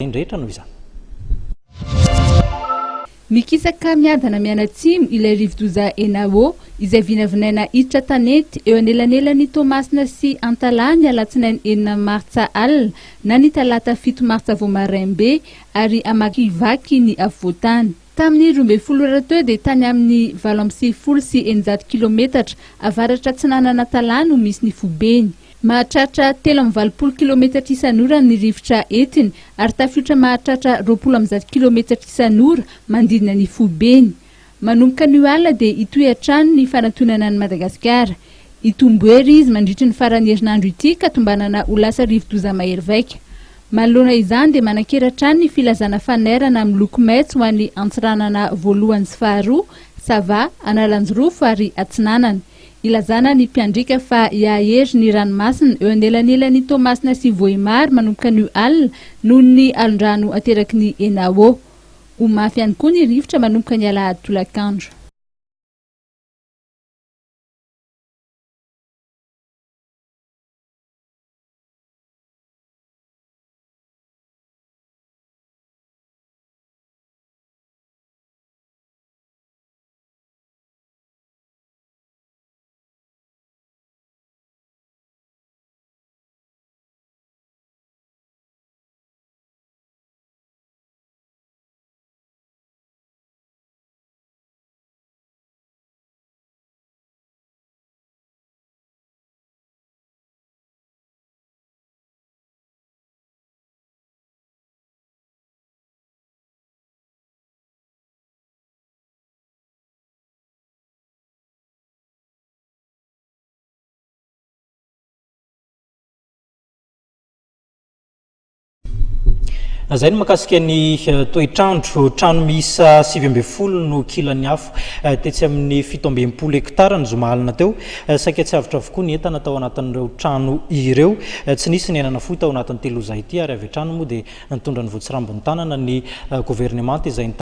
Indrehetra noho izany. Mikisaka miadana mianatsimo ilay rivodoza Enao izay vinavinaina hiditra tanety eo anelanelany Tomasina sy Antalany alatsinainy 9 martsa alina na ny talata 7 martsa voamarainbe ary amakivaky ny afovoatany. Tamin'ny 12 dia tany amin'ny 7 sy 900 kilometatra avaratra Atsinanana Talany no misy ny Fobeny. Mahatratra 340 kilometatra isan'ora ny rivotra entiny ary tafiotra mahatratra 20 kilometatra isan'ora mandidina ny Fobeny. Manomboka ny alina dia itoy hatrany ny fanantonana ny Madagasikara. Itomboery izy mandritra ny farany herinandro ity ka tombanana ho lasa rivodoza mahery vaika. Manoloana izany dia manan-keratra ny filazana fanerana amin'ny loko maitso ho an'ny antsiranana voalohany sy faharoa, Sava, Analanjorofo ary Atsinanana. Ilazana ny mpiandrika fa iahery ny ranomasina eo anelanelany Tomasina sy Vohimary manomboka ny alina noho ny alondrano ateraky ny Enao. Ho mafy ihany koa ny rivotra manomboka ny alahady tolakandro. Zay no makasika ny toetrandro trano miisa 7 no kilany afo tetsy amin'ny 17 hektara ny zoma alina teo saika tsy avitra avokoa ny entana tao anatin'ireo trano ireo tsy nisy ny enana fohy tao anatin'ny telo izay ity ary avy trano moa dia nitondra ny voatsirambony tanana ny gouvernement izay